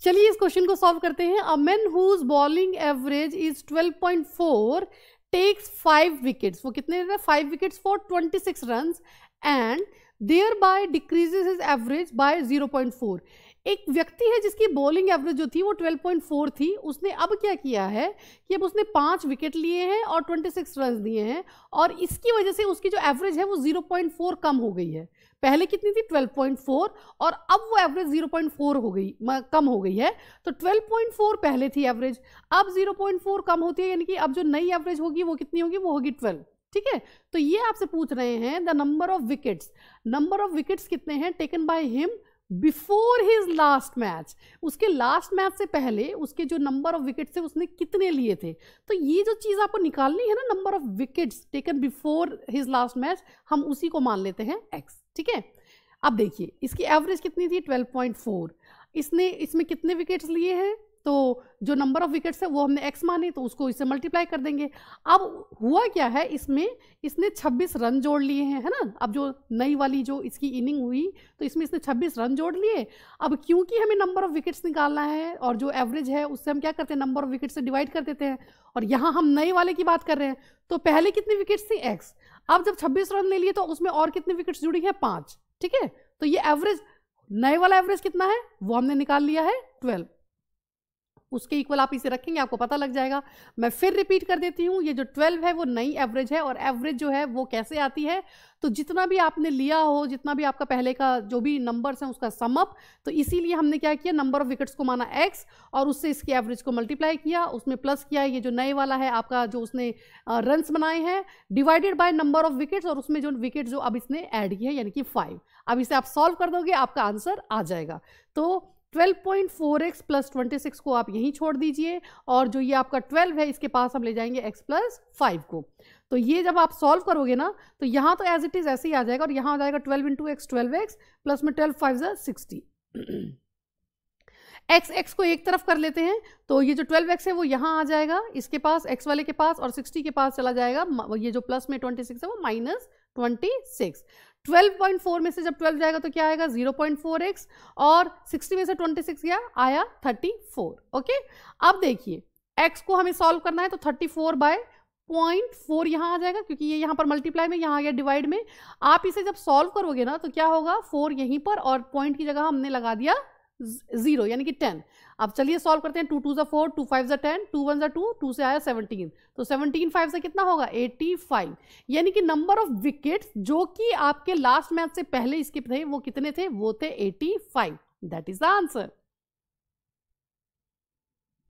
चलिए इस क्वेश्चन को सॉल्व करते हैं। A man whose bowling average is 12.4 takes 5 wickets, वो कितने 5 wickets for 26 run and thereby decreases his average by 0.4। एक व्यक्ति है जिसकी बॉलिंग एवरेज जो थी वो 12.4 थी, उसने अब क्या किया है कि अब उसने 5 विकेट लिए हैं और 26 रन दिए हैं और इसकी वजह से उसकी जो एवरेज है वो 0.4 कम हो गई है। पहले कितनी थी 12.4 और अब वो एवरेज 0.4 हो गई, कम हो गई है। तो 12.4 पहले थी एवरेज, अब 0.4 कम होती है, यानी कि अब जो नई एवरेज होगी वो कितनी होगी, वो होगी 12। ठीक है, तो ये आपसे पूछ रहे हैं द नंबर ऑफ विकेट्स कितने हैं taken by him before his last match, उसके लास्ट मैच से पहले उसके जो नंबर ऑफ विकेट्स थे उसने कितने लिए थे। तो ये जो चीज़ आपको निकालनी है ना, number of wickets taken before his last match, हम उसी को मान लेते हैं x। ठीक है, अब देखिए इसकी एवरेज कितनी थी 12.4, इसमें कितने विकेट्स लिए हैं, तो जो नंबर ऑफ विकेट्स है वो हमने x माने तो उसको इससे मल्टीप्लाई कर देंगे। अब हुआ क्या है, इसने 26 रन जोड़ लिए हैं, है ना। अब जो नई वाली जो इसकी इनिंग हुई तो इसमें इसने 26 रन जोड़ लिए। अब क्योंकि हमें नंबर ऑफ विकेट्स निकालना है और जो एवरेज है उससे हम क्या करते हैं, नंबर ऑफ विकेट से डिवाइड कर देते हैं, और यहाँ हम नए वाले की बात कर रहे हैं। तो पहले कितनी विकेट्स थी x, अब जब 26 रन ले लिए तो उसमें और कितनी विकेट्स जुड़ी हैं 5। ठीक है, तो ये एवरेज, नए वाला एवरेज कितना है वो हमने निकाल लिया है 12, उसके इक्वल आप इसे रखेंगे आपको पता लग जाएगा। मैं फिर रिपीट कर देती हूँ, ये जो 12 है वो नई एवरेज है, और एवरेज जो है वो कैसे आती है, तो जितना भी आपने लिया हो, जितना भी आपका पहले का जो भी नंबर्स हैं उसका सम अप, तो इसीलिए हमने क्या किया, नंबर ऑफ विकेट्स को माना x और उससे इसकी एवरेज को मल्टीप्लाई किया, उसमें प्लस किया ये जो नए वाला है आपका जो उसने रन्स बनाए हैं divided by number of wickets, और उसमें जो विकेट जो अब इसने ऐड किया यानी कि 5। अब इसे आप सॉल्व कर दोगे आपका आंसर आ जाएगा। तो 12.4x प्लस 26 को आप यहीं छोड़ दीजिए, और जो ये आपका 12 है इसके पास हम ले जाएंगे x प्लस 5 को। तो ये जब आप सॉल्व करोगे ना तो यहाँ तो एज इट इज ऐसे ही आ जाएगा, और यहाँ आ जाएगा 12 इंटू एक्स 12x प्लस में 12 5 60। x को एक तरफ कर लेते हैं, तो ये जो 12x है वो यहाँ आ जाएगा इसके पास, x वाले के पास, और 60 के पास चला जाएगा, ये जो प्लस में 26 है वो माइनस 26। 12.4 में से जब 12 जाएगा तो क्या आएगा 0.4x, और 60 में से 26 क्या आया 34। ओके, अब देखिए x को हमें सॉल्व करना है, तो 34/0.4 यहाँ आ जाएगा, क्योंकि ये यहाँ पर मल्टीप्लाई में, यहाँ आ गया डिवाइड में। आप इसे जब सॉल्व करोगे ना तो क्या होगा, 4 यहीं पर और पॉइंट की जगह हमने लगा दिया 0 यानी कि 10। अब चलिए सॉल्व करते हैं, 2 2 4, 2 5 10, 2 1 2, 2 से आया 17, तो 17 5 से कितना होगा 85, यानी कि नंबर ऑफ विकेट्स जो कि आपके लास्ट मैच से पहले इसके थे वो कितने थे, वो थे 85। That is the answer.